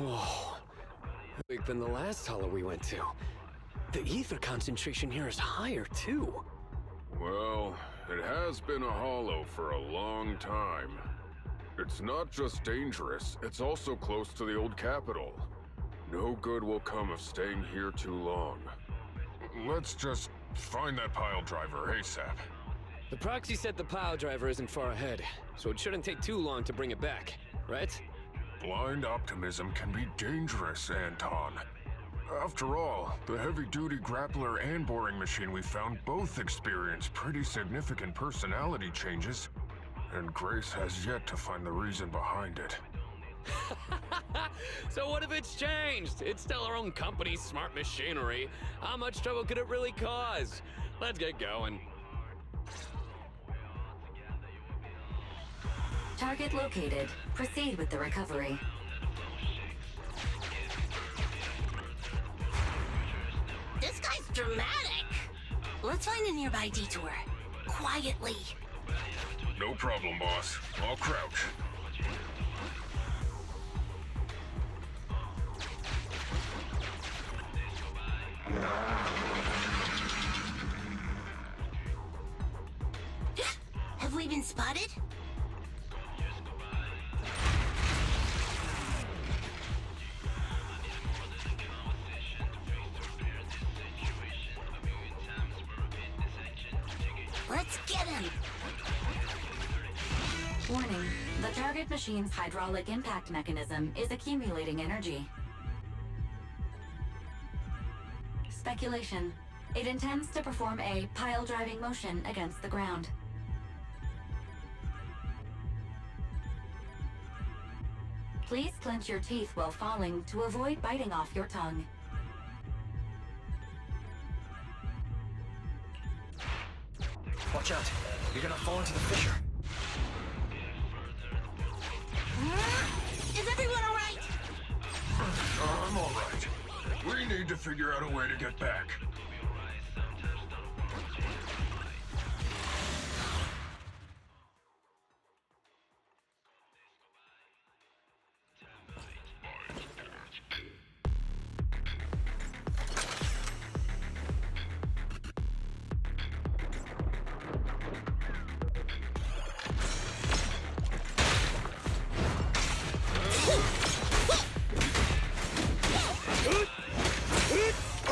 Whoa. Big than the last hollow we went to. The ether concentration here is higher, too. Well, it has been a hollow for a long time. It's not just dangerous, it's also close to the old capital. No good will come of staying here too long. Let's just find that pile driver ASAP. The proxy said the pile driver isn't far ahead, so it shouldn't take too long to bring it back, right? Blind optimism can be dangerous, Anton. After all, the heavy-duty grappler and boring machine we found both experience pretty significant personality changes, and Grace has yet to find the reason behind it. So what if it's changed? It's still our own company's smart machinery. How much trouble could it really cause? Let's get going. Target located. Proceed with the recovery. This guy's dramatic. Let's find a nearby detour. Quietly. No problem, boss. I'll crouch. Have we been spotted? Let's get him! Warning. The target machine's hydraulic impact mechanism is accumulating energy. Speculation. It intends to perform a pile-driving motion against the ground. Please clench your teeth while falling to avoid biting off your tongue. Watch out! You're gonna fall into the fissure. Is everyone alright? I'm alright. We need to figure out a way to get back.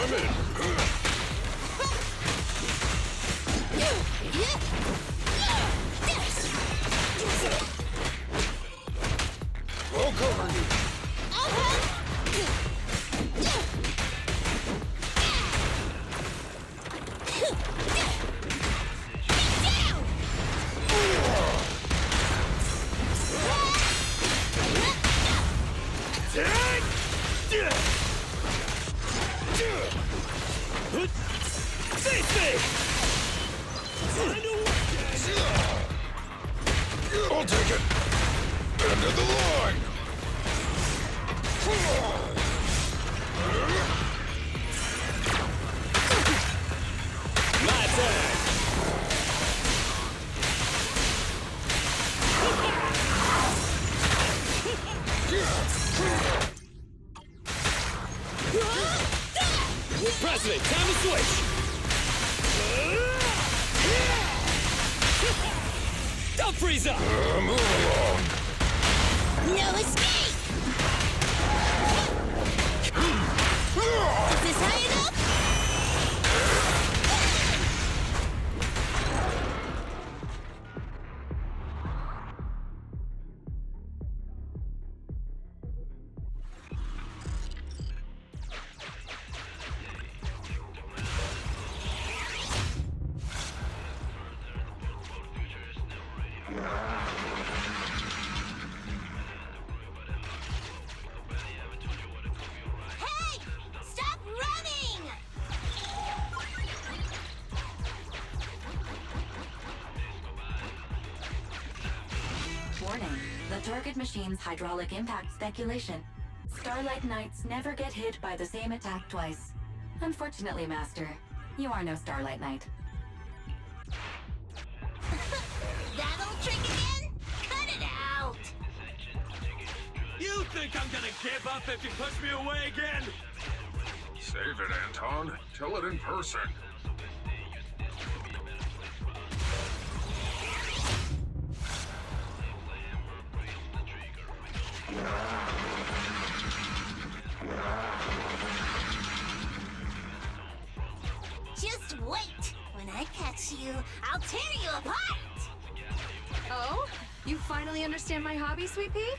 I'm in. I'll cover you. I'll take it. End of the line. My turn! President, time to switch! Don't freeze up! Move along. No escape! Is this high enough? Hey! Stop running! Warning. The target machine's hydraulic impact speculation. Starlight Knights never get hit by the same attack twice. Unfortunately, Master, you are no Starlight Knight. That old trick again? Cut it out! You think think I'm gonna give up if you push me away again? Save it, Anton. Tell it in person. Just wait. When I catch you, I'll tear you apart. Oh? You finally understand my hobby, Sweet Pea?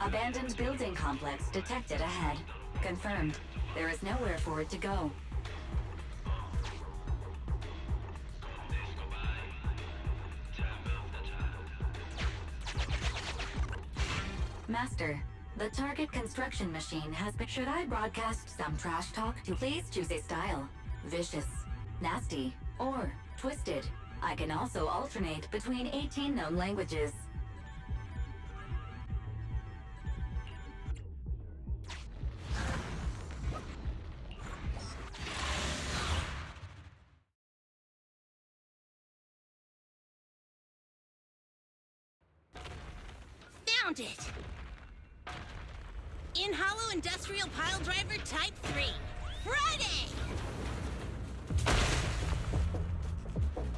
Abandoned building complex detected ahead. Confirmed. There is nowhere for it to go. Master, the target construction machine has been... Should I broadcast some trash talk to please choose a style? Vicious, nasty, or twisted. I can also alternate between 18 known languages. Found it! In Hollow Industrial Pile Driver Type 3. Friday!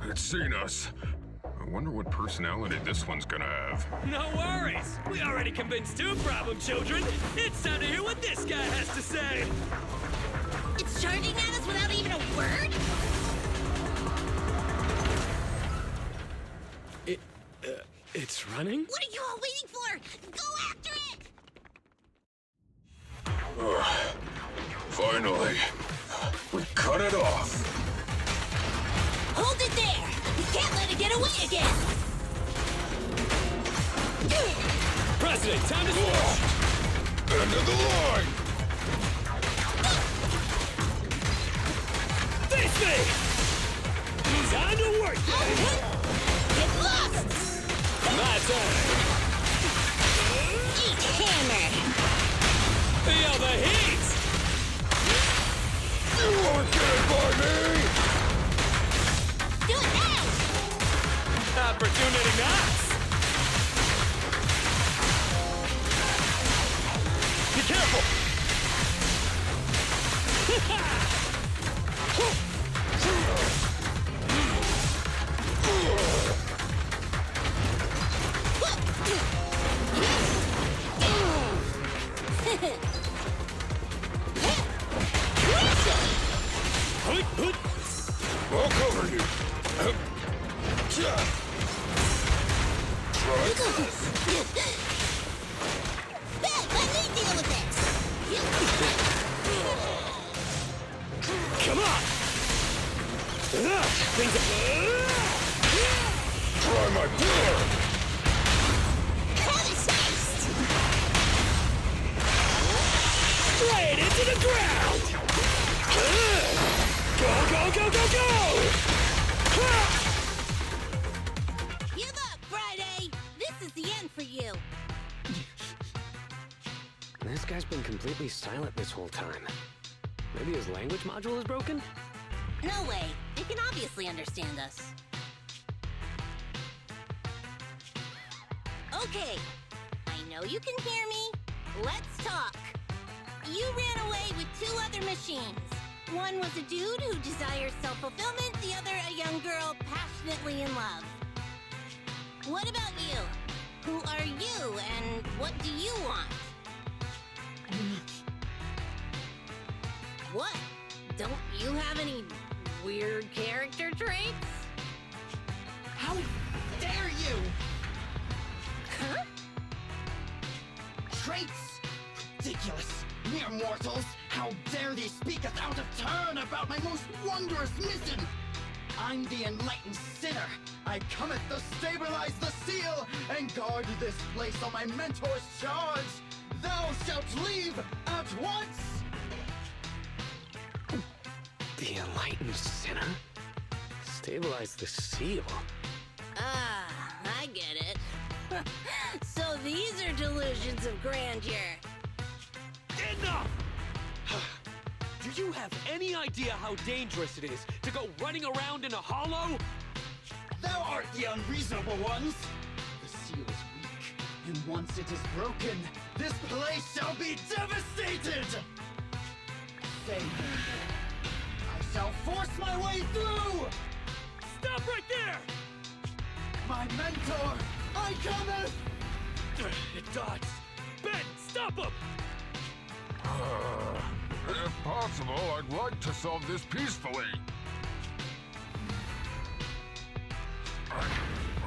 It's seen us. I wonder what personality this one's gonna have. No worries. We already convinced two problem children. It's time to hear what this guy has to say. It's charging at us without even a word? It's running? What are you all waiting for? Go after it! Finally. We cut it off. Hold it there! We can't let it get away again! President, time to switch! End of the line! Face me! Time to work! Get lost! My turn! Eat hammer! Feel the heat! You won't get it by me! Do it now! Opportunity knocks! Be careful! I'll cover you. Try this. Let me deal with this! Come on! Try my power. Have a taste! Straight into the ground! Go, go, go, go, go! Give up, Friday! This is the end for you! This guy's been completely silent this whole time. Maybe his language module is broken? No way. They can obviously understand us. Okay. I know you can hear me. Let's talk. You ran away with two other machines. One was a dude who desires self-fulfillment, the other a young girl passionately in love. What about you? Who are you, and what do you want? What? Don't you have any weird character traits? How dare you! Huh? Traits! Ridiculous! Mere mortals! How dare they speaketh out of turn about my most wondrous mission! I'm the enlightened sinner. I cometh to stabilize the seal and guard this place on my mentor's charge. Thou shalt leave at once! The enlightened sinner? Stabilize the seal. Ah, I get it. So these are delusions of grandeur. Enough! You you have any idea how dangerous it is to go running around in a hollow? Thou art the unreasonable ones! The seal is weak, and once it is broken, this place shall be devastated! Say no more. I shall force my way through! Stop right there! My mentor, I cometh! It dodged. Ben, stop him! If possible, I'd like to solve this peacefully.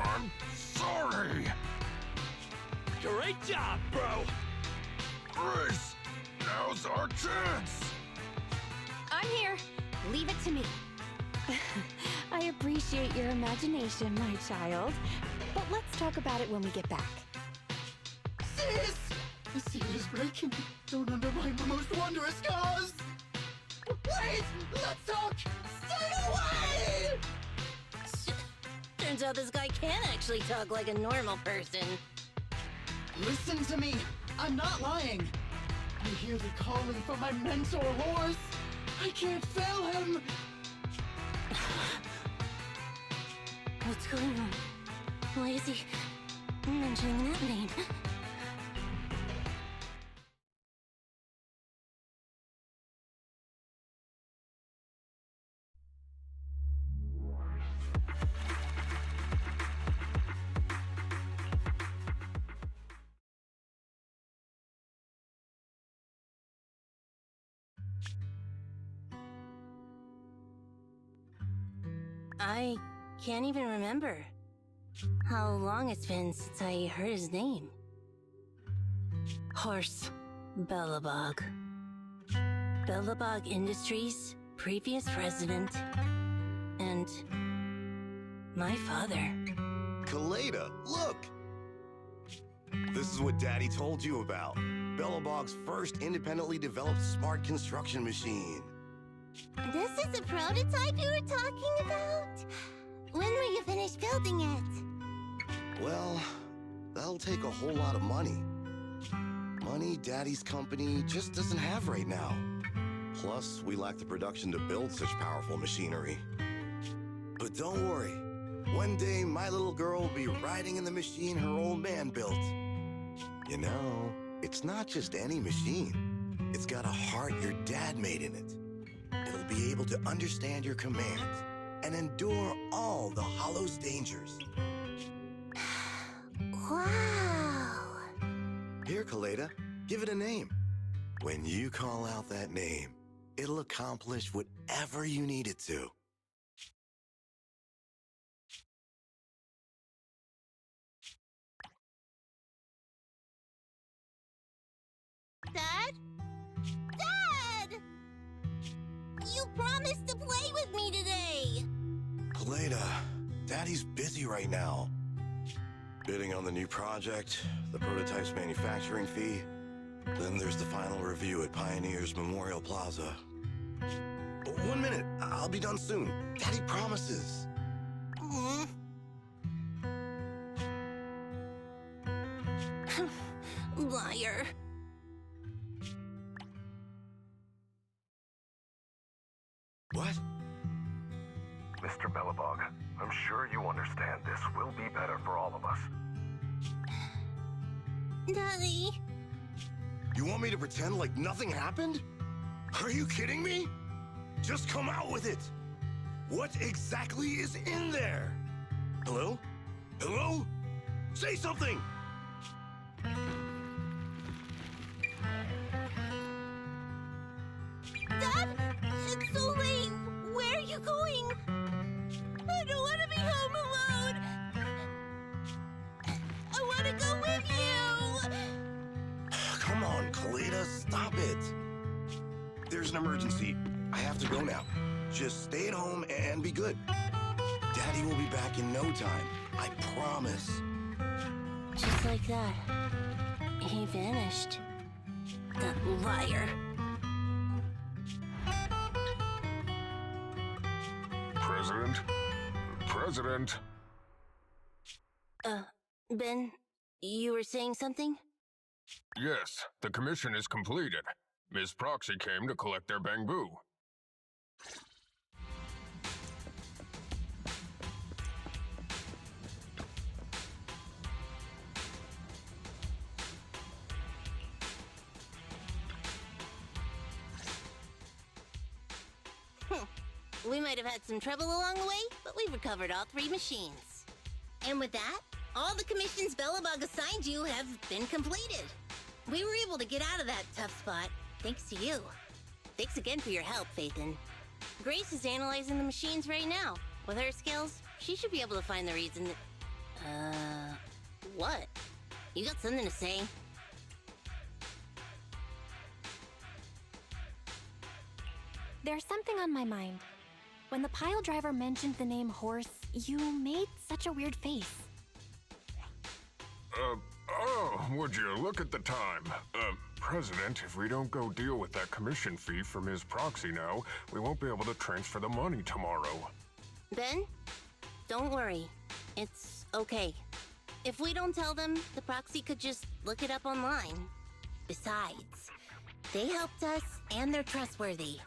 I'm sorry. Great job, bro! Grace, now's our chance. I'm here. Leave it to me. I appreciate your imagination, my child. But let's talk about it when we get back. Sis! The seal is breaking. Don't undermine the most wondrous cause! Wait! Let's talk! Stay away! Turns out this guy can actually talk like a normal person. Listen to me! I'm not lying! I hear the calling from my mentor horse! I can't fail him! What's going on? Why is he mentioning that name? I can't even remember how long it's been since I heard his name. Horse Bellabog. Bellabog Industries, previous president, and my father. Kaleda, look! This is what Daddy told you about. Bellabog's first independently developed smart construction machine. This is a prototype you were talking about? When will you finish building it? Well, that'll take a whole lot of money. Money Daddy's company just doesn't have right now. Plus, we lack the production to build such powerful machinery. But don't worry. One day, my little girl will be riding in the machine her old man built. You know, it's not just any machine. It's got a heart your dad made in it. It'll be able to understand your commands and endure all the Hollow's dangers. Wow! Here, Kaleda, give it a name. When you call out that name, it'll accomplish whatever you need it to. Dad? Dad! You promised to play with me today! Kaleda, Daddy's busy right now. Bidding on the new project, the prototype's manufacturing fee. Then there's the final review at Pioneer's Memorial Plaza. 1 minute, I'll be done soon. Daddy promises. Liar. What? Mr. Bellabog, I'm sure you understand this will be better for all of us. Daddy. You want me to pretend like nothing happened? Are you kidding me? Just come out with it. What exactly is in there? Hello? Hello? Say something! Dad? It's so late. Where are you going? I don't want to be home alone. I want to go with you. Come on, Kaleda, stop it. There's an emergency. I have to go now. Just stay at home and be good. Daddy will be back in no time. I promise. Just like that, he vanished. That liar. President? President? Ben, you were saying something? Yes, the commission is completed. Ms. Proxy came to collect their bamboo. We might have had some trouble along the way, but we've recovered all 3 machines. And with that, all the commissions Belobog assigned you have been completed. We were able to get out of that tough spot, thanks to you. Thanks again for your help, Phaethon. Grace is analyzing the machines right now. With her skills, she should be able to find the reason that... What? You got something to say? There's something on my mind. When the pile driver mentioned the name Horse, you made such a weird face. Would you look at the time? President, if we don't go deal with that commission fee from his proxy now, we won't be able to transfer the money tomorrow. Ben, don't worry. It's okay. If we don't tell them, the proxy could just look it up online. Besides, they helped us and they're trustworthy.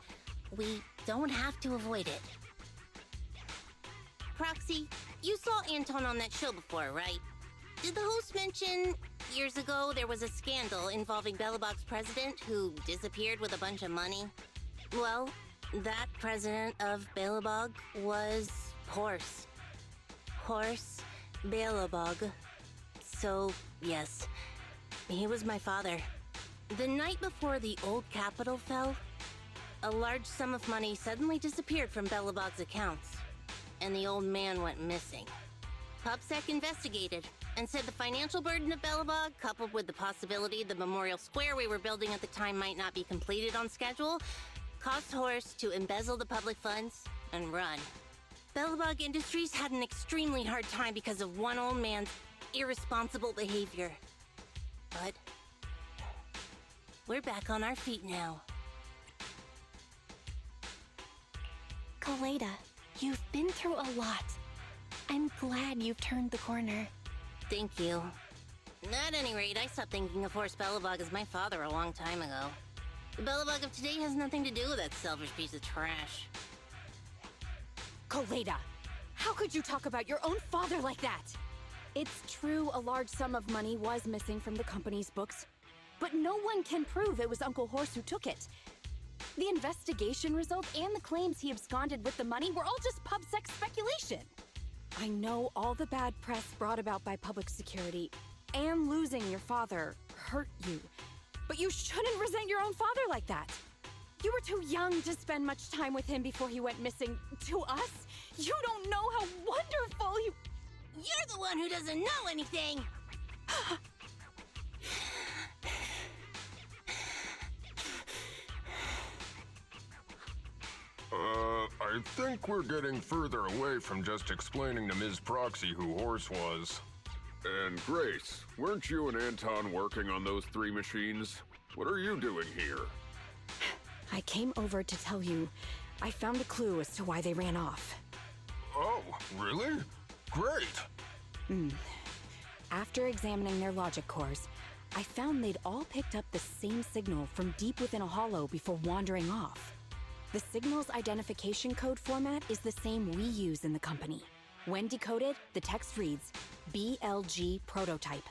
We don't have to avoid it. Proxy, you saw Anton on that show before, right? Did the host mention years ago there was a scandal involving Belobog's president who disappeared with a bunch of money? Well, that president of Belobog was Horse. Horse Belobog. So, yes, he was my father. The night before the old capital fell, a large sum of money suddenly disappeared from Belobog's accounts, and the old man went missing. PubSec investigated and said the financial burden of Belobog, coupled with the possibility the memorial square we were building at the time might not be completed on schedule, caused Horse to embezzle the public funds and run. Belobog Industries had an extremely hard time because of one old man's irresponsible behavior. But we're back on our feet now. Kaleda, you've been through a lot. I'm glad you've turned the corner. Thank you. At any rate, I stopped thinking of Horse Belobog as my father a long time ago. The Belobog of today has nothing to do with that selfish piece of trash. Kaleda, how could you talk about your own father like that? It's true a large sum of money was missing from the company's books, but no one can prove it was Uncle Horse who took it. The investigation result and the claims he absconded with the money were all just PubSec speculation. I know all the bad press brought about by public security and losing your father hurt you, but you shouldn't resent your own father like that. You were too young to spend much time with him before he went missing. To us, you don't know how wonderful he... You're the one who doesn't know anything! I think we're getting further away from just explaining to Ms. Proxy who Horse was. And Grace, weren't you and Anton working on those 3 machines? What are you doing here? I came over to tell you I found a clue as to why they ran off. Oh, really? Great! After examining their logic cores, I found they'd all picked up the same signal from deep within a hollow before wandering off. The signal's identification code format is the same we use in the company. When decoded, the text reads, BLG prototype.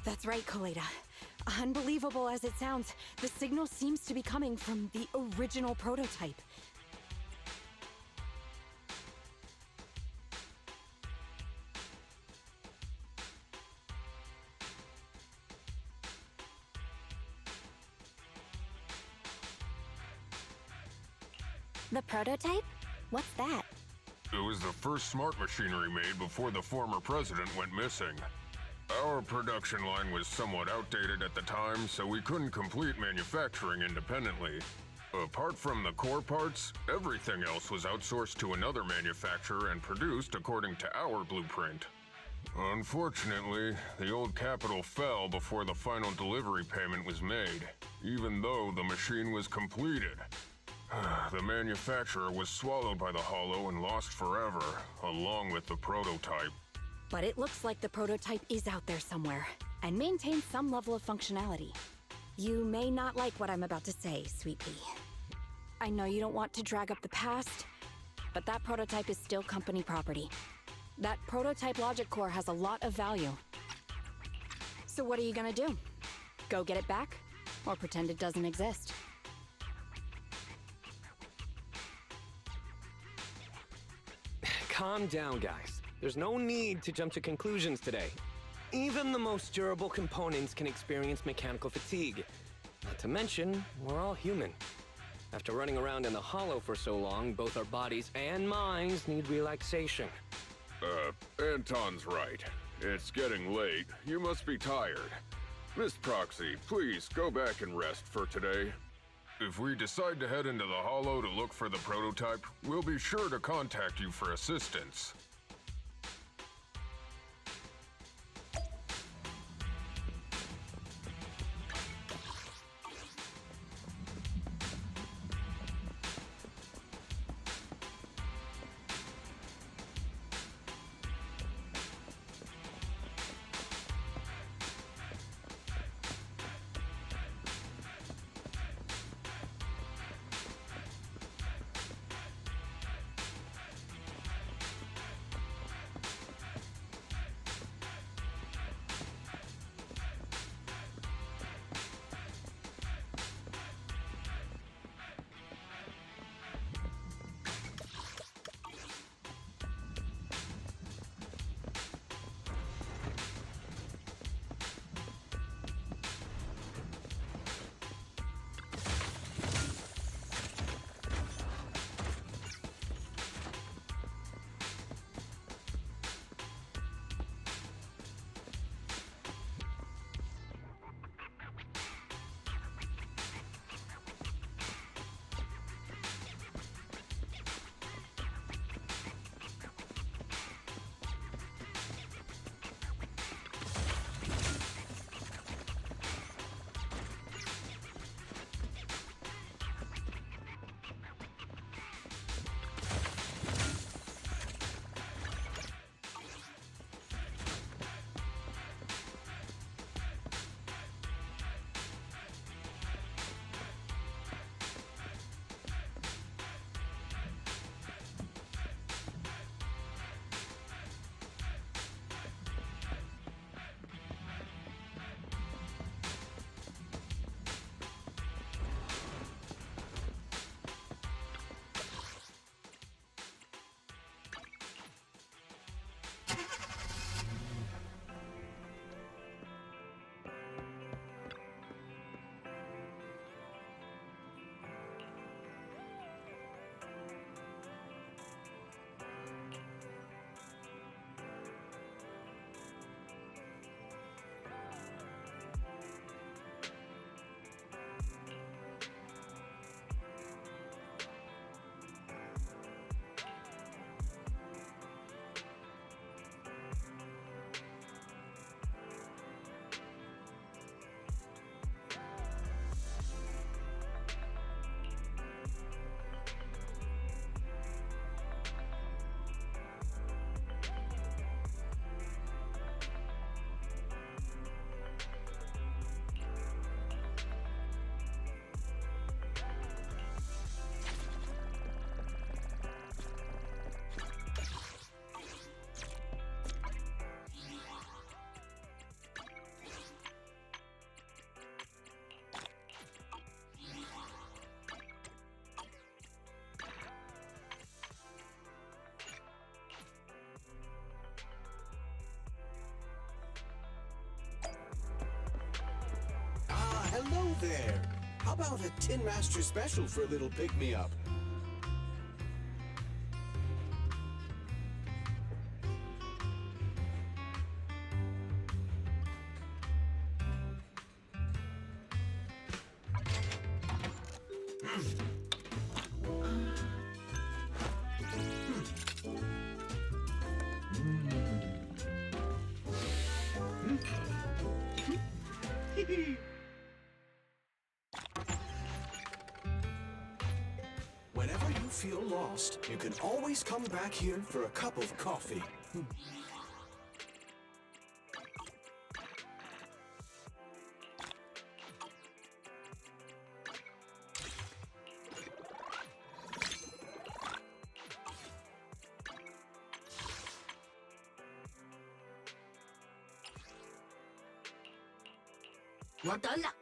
That's right, Kaleda. Unbelievable as it sounds, the signal seems to be coming from the original prototype. The prototype? What's that? It was the first smart machinery made before the former president went missing. Our production line was somewhat outdated at the time, so we couldn't complete manufacturing independently. Apart from the core parts, everything else was outsourced to another manufacturer and produced according to our blueprint. Unfortunately, the old capital fell before the final delivery payment was made, even though the machine was completed. The manufacturer was swallowed by the hollow and lost forever, along with the prototype. But it looks like the prototype is out there somewhere, and maintains some level of functionality. You may not like what I'm about to say, Sweet Pea. I know you don't want to drag up the past, but that prototype is still company property. That prototype logic core has a lot of value. So what are you gonna do? Go get it back? Or pretend it doesn't exist? Calm down, guys. There's no need to jump to conclusions today. Even the most durable components can experience mechanical fatigue. Not to mention, we're all human. After running around in the hollow for so long, both our bodies and minds need relaxation. Anton's right. It's getting late. You must be tired. Miss Proxy, please go back and rest for today. If we decide to head into the hollow to look for the prototype, we'll be sure to contact you for assistance. Hello there. How about a Tin Master special for a little pick-me-up? Whenever you feel lost, you can always come back here for a cup of coffee. 我得了。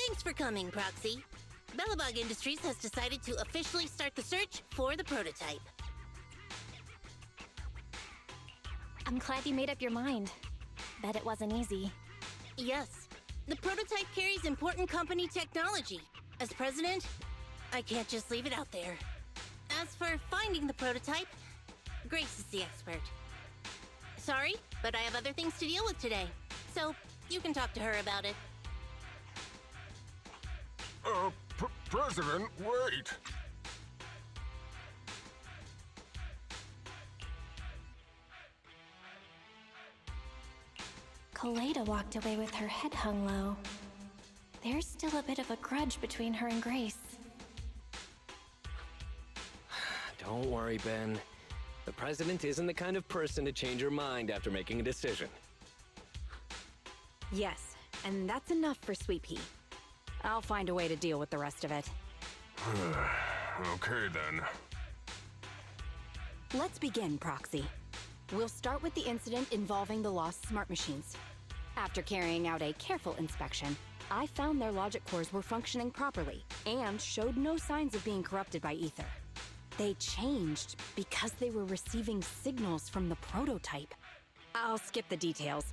Thanks for coming, Proxy. Bellabog Industries has decided to officially start the search for the prototype. I'm glad you made up your mind. Bet it wasn't easy. Yes, the prototype carries important company technology. As president, I can't just leave it out there. As for finding the prototype, Grace is the expert. Sorry, but I have other things to deal with today, so you can talk to her about it. President, wait! Kaleda walked away with her head hung low. There's still a bit of a grudge between her and Grace. Don't worry, Ben. The president isn't the kind of person to change her mind after making a decision. Yes, and that's enough for Sweet Pea. I'll find a way to deal with the rest of it. Okay then. Let's begin, Proxy. We'll start with the incident involving the lost smart machines. After carrying out a careful inspection, I found their logic cores were functioning properly and showed no signs of being corrupted by ether. They changed because they were receiving signals from the prototype. I'll skip the details,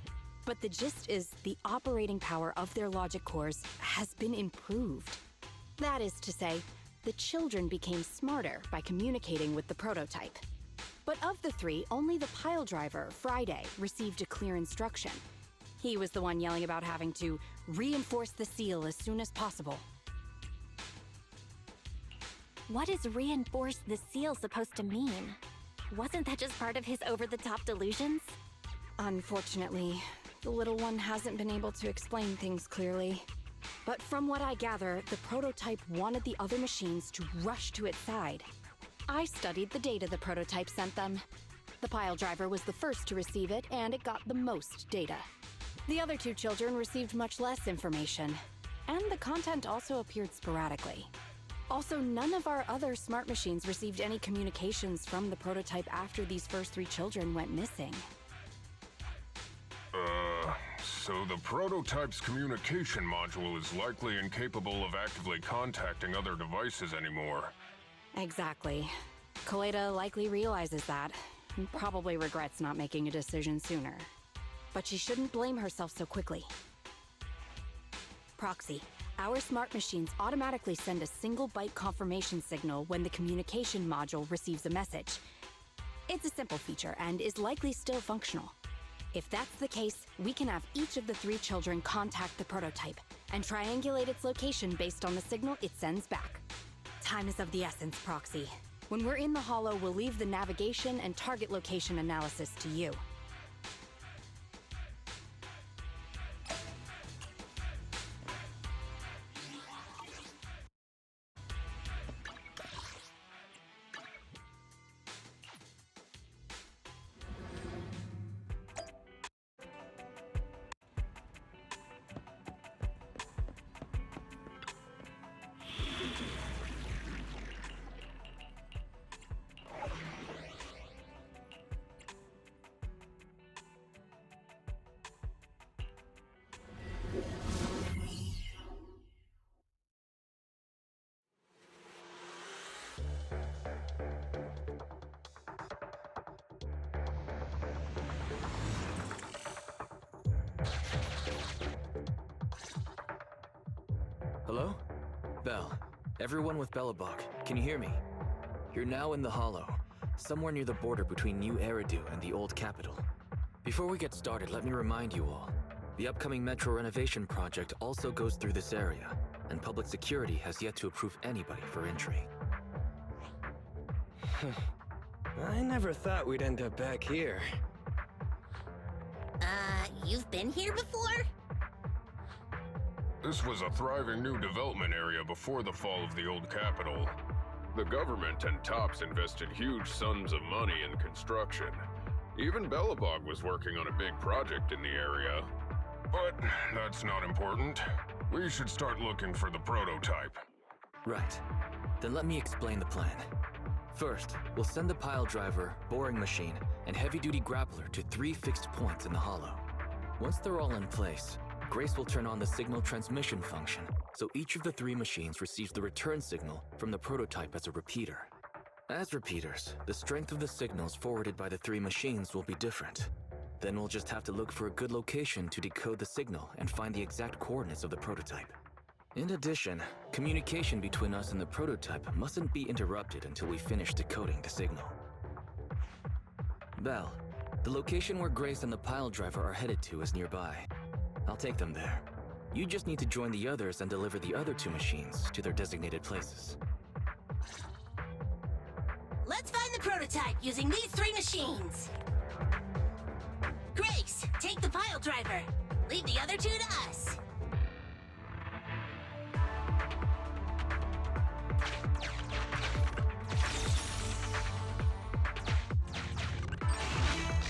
but the gist is the operating power of their logic cores has been improved. That is to say, the children became smarter by communicating with the prototype. But of the three, only the pile driver, Friday, received a clear instruction. He was the one yelling about having to reinforce the seal as soon as possible. What is reinforce the seal supposed to mean? Wasn't that just part of his over-the-top delusions? Unfortunately, the little one hasn't been able to explain things clearly. But from what I gather, the prototype wanted the other machines to rush to its side. I studied the data the prototype sent them. The pile driver was the first to receive it, and it got the most data. The other two children received much less information, and the content also appeared sporadically. Also, none of our other smart machines received any communications from the prototype after these first three children went missing. So the prototype's communication module is likely incapable of actively contacting other devices anymore. Exactly. Kaleda likely realizes that, and probably regrets not making a decision sooner. But she shouldn't blame herself so quickly. Proxy, our smart machines automatically send a single byte confirmation signal when the communication module receives a message. It's a simple feature and is likely still functional. If that's the case, we can have each of the three children contact the prototype and triangulate its location based on the signal it sends back. Time is of the essence, Proxy. When we're in the Hollow, we'll leave the navigation and target location analysis to you. Hello? Belle. Everyone with Belobog, can you hear me? You're now in the Hollow, somewhere near the border between New Eridu and the Old Capital. Before we get started, let me remind you all, the upcoming metro renovation project also goes through this area, and public security has yet to approve anybody for entry. I never thought we'd end up back here. You've been here before? This was a thriving new development area before the fall of the old capital. The government and TOPS invested huge sums of money in construction. Even Belobog was working on a big project in the area. But that's not important. We should start looking for the prototype. Right. Then let me explain the plan. First, we'll send the pile driver, boring machine, and heavy-duty grappler to 3 fixed points in the Hollow. Once they're all in place, Grace will turn on the signal transmission function, so each of the 3 machines receives the return signal from the prototype as a repeater. As repeaters, the strength of the signals forwarded by the 3 machines will be different. Then we'll just have to look for a good location to decode the signal and find the exact coordinates of the prototype. In addition, communication between us and the prototype mustn't be interrupted until we finish decoding the signal. Belle, the location where Grace and the pile driver are headed to is nearby. I'll take them there. You just need to join the others and deliver the other 2 machines to their designated places. Let's find the prototype using these 3 machines. Grace, take the pile driver. Leave the other 2 to us.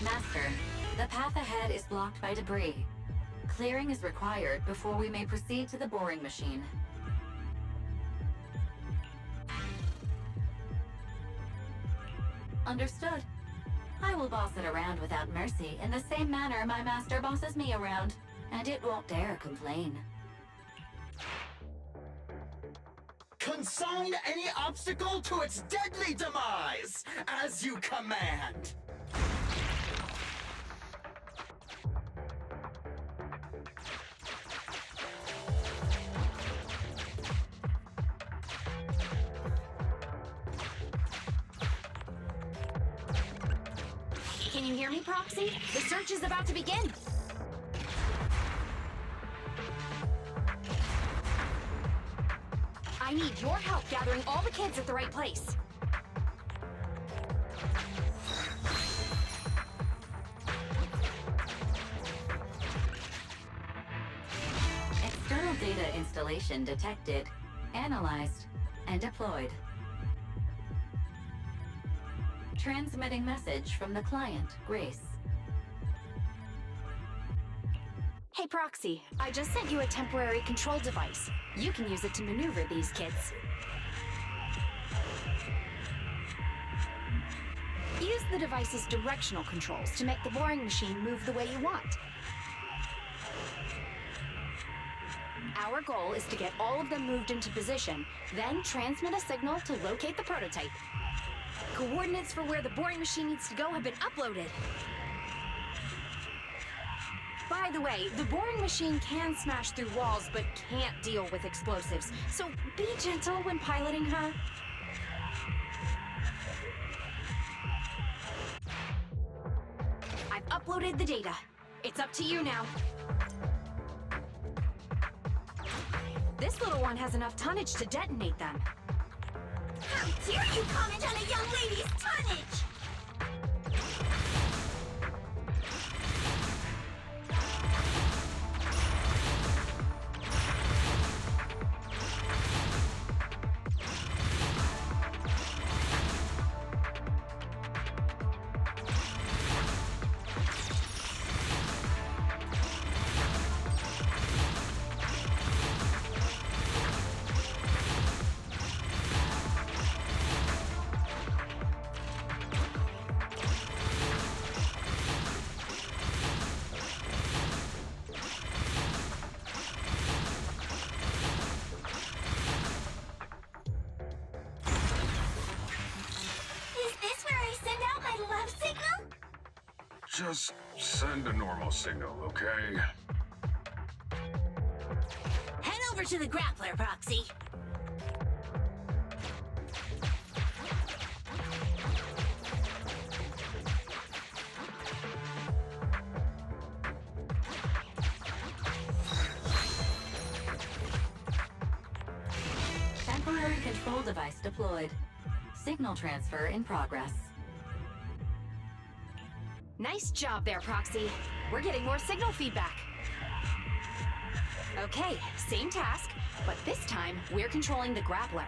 Master, the path ahead is blocked by debris. Clearing is required before we may proceed to the boring machine. Understood. I will boss it around without mercy in the same manner my master bosses me around, and it won't dare complain. Consign any obstacle to its deadly demise, as you command. Can you hear me, Proxy? The search is about to begin. I need your help gathering all the kids at the right place. External data installation detected, analyzed, and deployed. Transmitting message from the client, Grace. Hey, Proxy, I just sent you a temporary control device. You can use it to maneuver these kids. Use the device's directional controls to make the boring machine move the way you want. Our goal is to get all of them moved into position, then transmit a signal to locate the prototype. Coordinates for where the boring machine needs to go have been uploaded. By the way, the boring machine can smash through walls, but can't deal with explosives, so be gentle when piloting her. I've uploaded the data. It's up to you now. This little one has enough tonnage to detonate them. How dare you comment on a young lady's tonnage! Just send a normal signal, okay? Head over to the grappler, Proxy. Temporary control device deployed. Signal transfer in progress. Nice job there, Proxy. We're getting more signal feedback. Okay, same task, but this time we're controlling the grappler.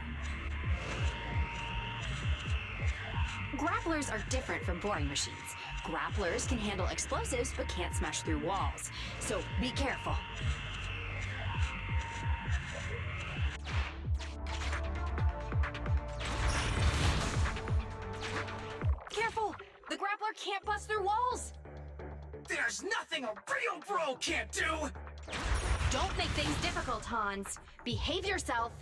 Grapplers are different from boring machines. Grapplers can handle explosives but can't smash through walls, so be careful. Careful! The grappler can't bust through walls! There's nothing a real bro can't do! Don't make things difficult, Hans. Behave yourself.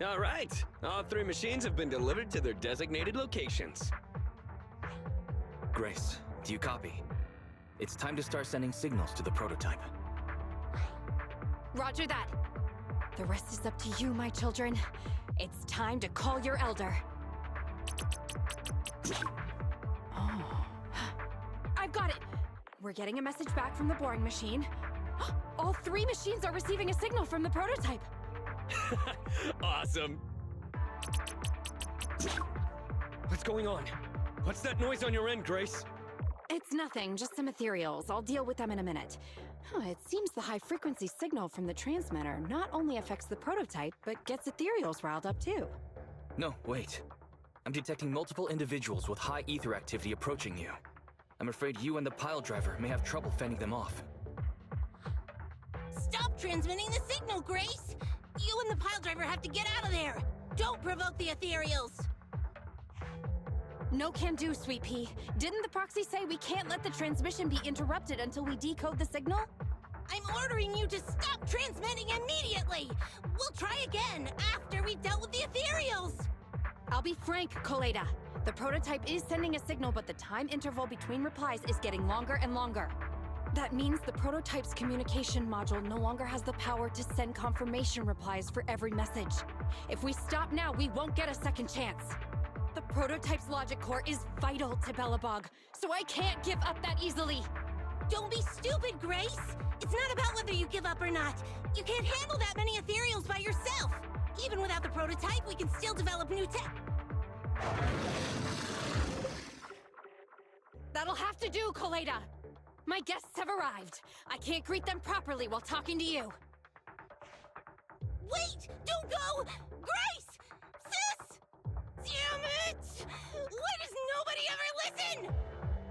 All right. All 3 machines have been delivered to their designated locations. Grace, do you copy? It's time to start sending signals to the prototype. Roger that. The rest is up to you, my children. It's time to call your elder. Oh. I've got it! We're getting a message back from the boring machine. All 3 machines are receiving a signal from the prototype. Awesome. What's going on? What's that noise on your end, Grace? It's nothing, just some ethereals. I'll deal with them in a minute. It seems the high-frequency signal from the transmitter not only affects the prototype, but gets ethereals riled up too. No, wait. I'm detecting multiple individuals with high ether activity approaching you. I'm afraid you and the pile driver may have trouble fending them off. Stop transmitting the signal, Grace! You and the pile driver have to get out of there! Don't provoke the ethereals! No can do, Sweet Pea. Didn't the proxy say we can't let the transmission be interrupted until we decode the signal? I'm ordering you to stop transmitting immediately! We'll try again after we've dealt with the ethereals! I'll be frank, Colada. The prototype is sending a signal, but the time interval between replies is getting longer and longer. That means the prototype's communication module no longer has the power to send confirmation replies for every message. If we stop now, we won't get a second chance. The prototype's logic core is vital to Belobog, so I can't give up that easily. Don't be stupid, Grace! It's not about whether you give up or not. You can't handle that many ethereals by yourself. Even without the prototype, we can still develop new tech. That'll have to do, Colada. My guests have arrived. I can't greet them properly while talking to you. Wait! Don't go! Grace! Sis! Damn it! Why does nobody ever listen?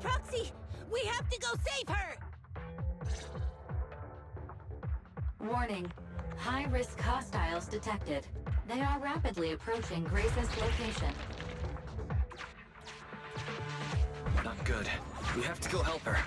Proxy, we have to go save her! Warning. High-risk hostiles detected. They are rapidly approaching Grace's location. Not good. We have to go help her.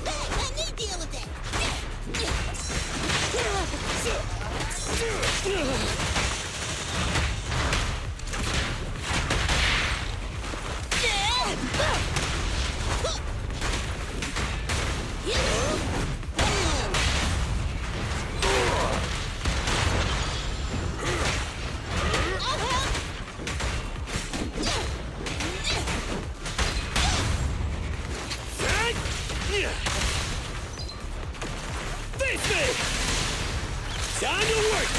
Let me deal with it! Face me! Time to work!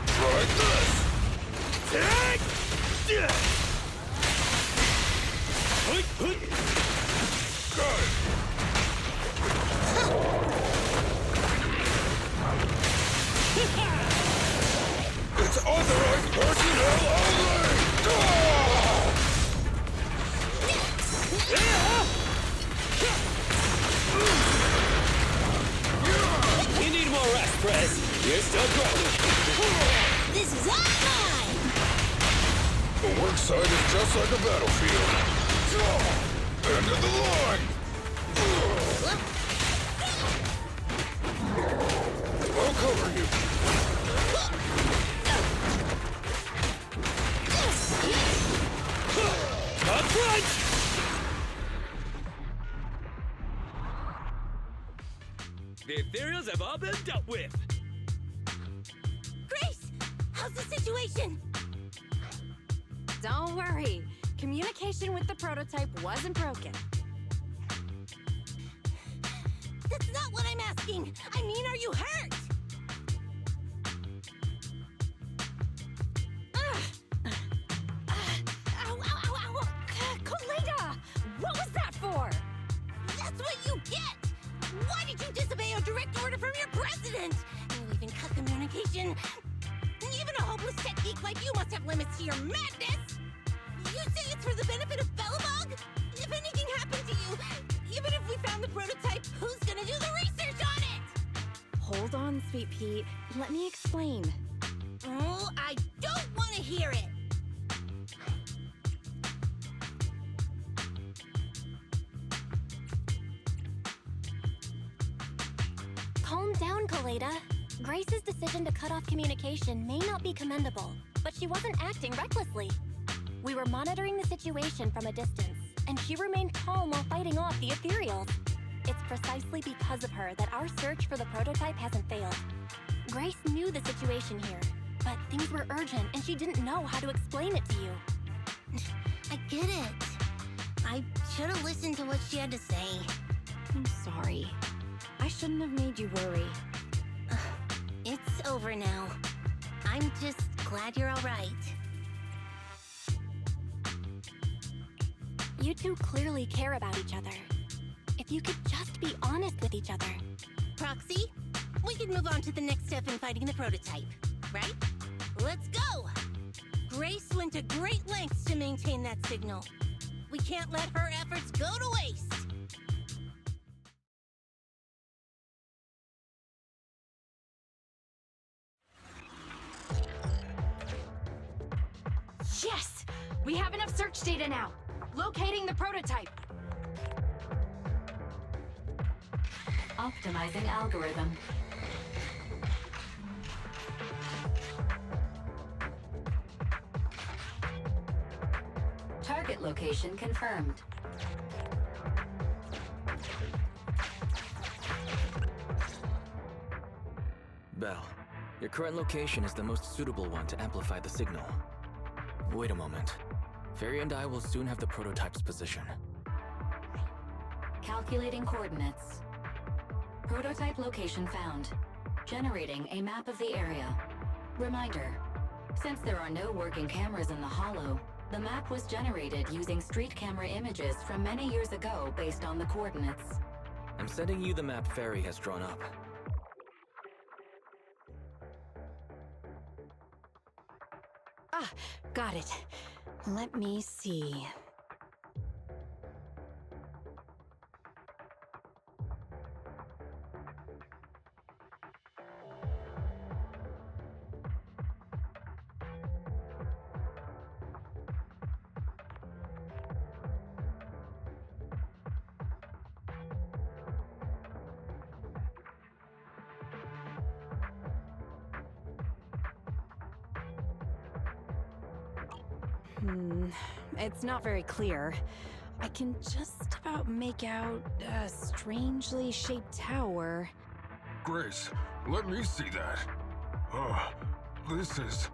Try this! Got it! It's authorized personnel only! You need more rest, Prez. You're still growing. This is all mine! The work site is just like a battlefield. End of the line! I'll cover you. Up front! The ethereals have all been dealt with. Grace! How's the situation? Don't worry. Communication with the prototype wasn't broken. That's not what I'm asking! I mean, are you hurt? Ow, ow, ow, ow! Colada! Whoa! you get? Why did you disobey a direct order from your president? You even cut communication. Even a hopeless tech geek like you must have limits to your madness! You say it's for the benefit of Belobog? If anything happened to you, even if we found the prototype, who's gonna do the research on it? Hold on, Sweet Pete. Let me explain. Oh, I don't want to hear it! Calm down, Kaleda. Grace's decision to cut off communication may not be commendable, but she wasn't acting recklessly. We were monitoring the situation from a distance, and she remained calm while fighting off the ethereals. It's precisely because of her that our search for the prototype hasn't failed. Grace knew the situation here, but things were urgent and she didn't know how to explain it to you. I get it. I should have listened to what she had to say. I'm sorry. I shouldn't have made you worry. It's over now. I'm just glad you're all right. You two clearly care about each other. If you could just be honest with each other. Proxy, we can move on to the next step in fighting the prototype, right? Let's go! Grace went to great lengths to maintain that signal. We can't let her efforts go to waste! Yes! We have enough search data now. Locating the prototype. Optimizing algorithm. Target location confirmed. Belle, your current location is the most suitable one to amplify the signal. Wait a moment. Fairy and I will soon have the prototype's position. Calculating coordinates. Prototype location found. Generating a map of the area. Reminder, since there are no working cameras in the hollow, the map was generated using street camera images from many years ago based on the coordinates. I'm sending you the map Fairy has drawn up. Ah, got it. Let me see. It's not very clear. I can just about make out a strangely shaped tower. Grace, let me see that. Oh, this is...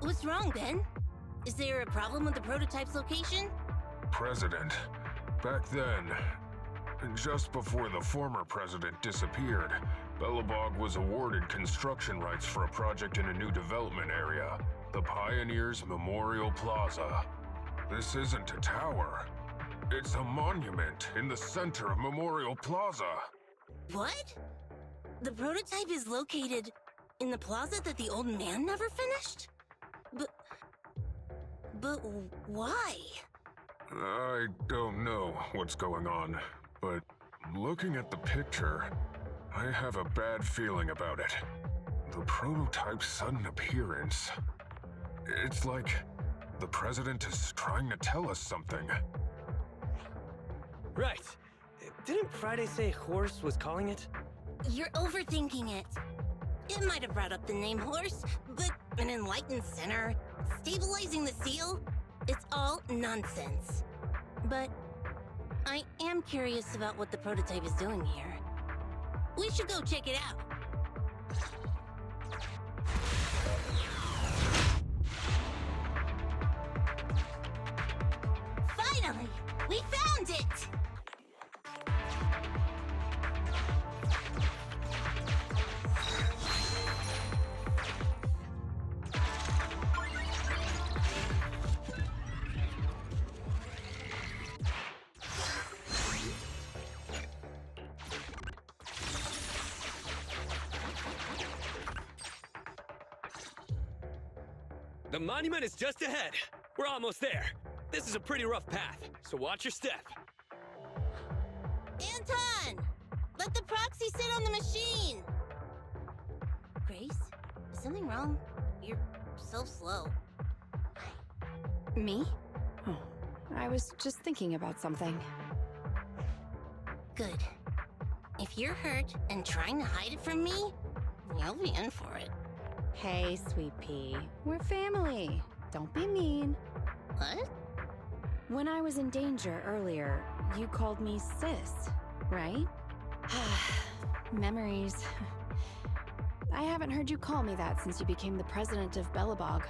What's wrong, Ben? Is there a problem with the prototype's location? President. Back then, just before the former president disappeared, Belobog was awarded construction rights for a project in a new development area, the Pioneers Memorial Plaza. This isn't a tower. It's a monument in the center of Memorial Plaza. What? The prototype is located in the plaza that the old man never finished? But why? I don't know what's going on, but looking at the picture, I have a bad feeling about it. The prototype's sudden appearance. It's like the president is trying to tell us something. Right. Didn't Friday say Horse was calling it? You're overthinking it. It might have brought up the name Horse, but an enlightened center, stabilizing the seal, it's all nonsense. But I am curious about what the prototype is doing here. We should go check it out. Finally! We found it! The monument is just ahead. We're almost there. This is a pretty rough path, so watch your step. Anton! Let the proxy sit on the machine! Grace? Is something wrong? You're so slow. Me? Oh, I was just thinking about something. Good. If you're hurt and trying to hide it from me, you'll be in for it. Hey, Sweet Pea. We're family. Don't be mean. What? When I was in danger earlier, you called me sis, right? Memories. I haven't heard you call me that since you became the president of Belobog.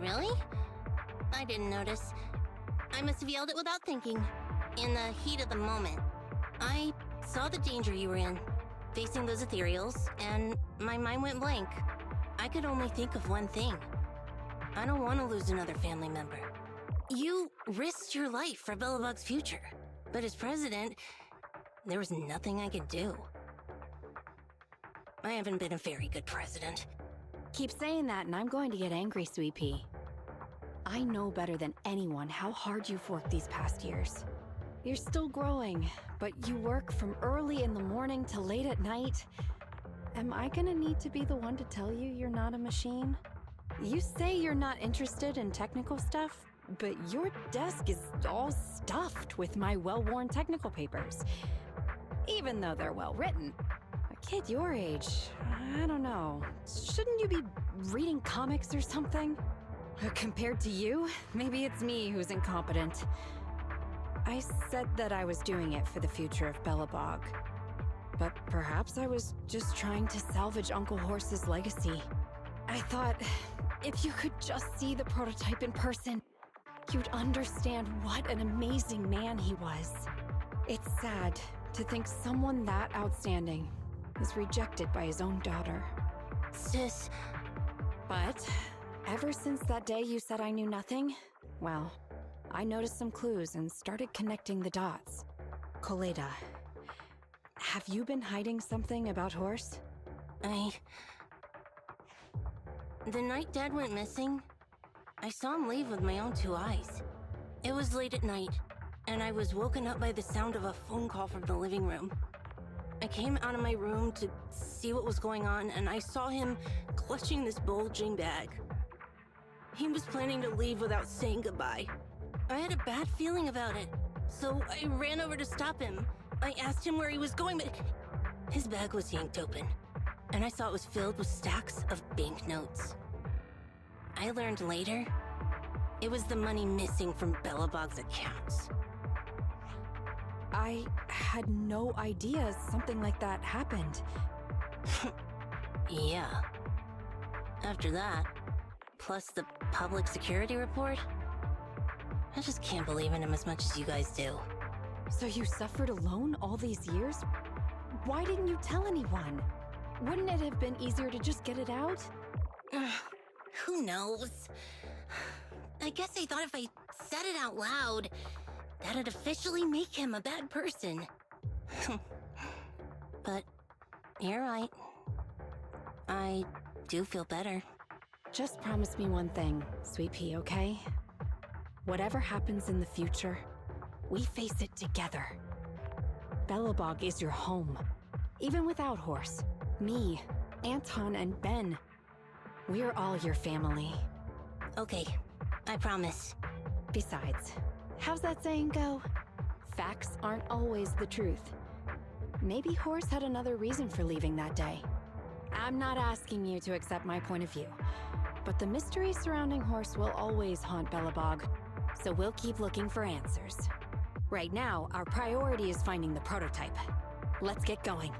Really? I didn't notice. I must have yelled it without thinking. In the heat of the moment. I saw the danger you were in, facing those ethereals, and my mind went blank. I could only think of one thing. I don't want to lose another family member. You risked your life for Belobog's future, but as president, there was nothing I could do. I haven't been a very good president. Keep saying that and I'm going to get angry, Sweet Pea. I know better than anyone how hard you've worked these past years. You're still growing, but you work from early in the morning to late at night. Am I gonna need to be the one to tell you you're not a machine? You say you're not interested in technical stuff, but your desk is all stuffed with my well-worn technical papers. Even though they're well-written. A kid your age, I don't know. Shouldn't you be reading comics or something? Compared to you, maybe it's me who's incompetent. I said that I was doing it for the future of Belobog. But perhaps I was just trying to salvage Uncle Horse's legacy. I thought, if you could just see the prototype in person, you'd understand what an amazing man he was. It's sad to think someone that outstanding is rejected by his own daughter. Sis. But ever since that day you said I knew nothing, well, I noticed some clues and started connecting the dots. Koleda, have you been hiding something about Horse? The night Dad went missing, I saw him leave with my own two eyes. It was late at night, and I was woken up by the sound of a phone call from the living room. I came out of my room to see what was going on, and I saw him clutching this bulging bag. He was planning to leave without saying goodbye. I had a bad feeling about it, so I ran over to stop him. I asked him where he was going, but his bag was yanked open, and I saw it was filled with stacks of banknotes. I learned later, it was the money missing from Belobog's accounts. I had no idea something like that happened. Yeah. After that, plus the public security report, I just can't believe in him as much as you guys do. So you suffered alone all these years? Why didn't you tell anyone? Wouldn't it have been easier to just get it out? Who knows? I guess I thought if I said it out loud, that'd officially make him a bad person. But you're right. I do feel better. Just promise me one thing, Sweet Pea, okay? Whatever happens in the future, we face it together. Belobog is your home. Even without Horse, me, Anton, and Ben, we're all your family. Okay, I promise. Besides, how's that saying go? Facts aren't always the truth. Maybe Horse had another reason for leaving that day. I'm not asking you to accept my point of view, but the mystery surrounding Horse will always haunt Belobog, so we'll keep looking for answers. Right now, our priority is finding the prototype. Let's get going.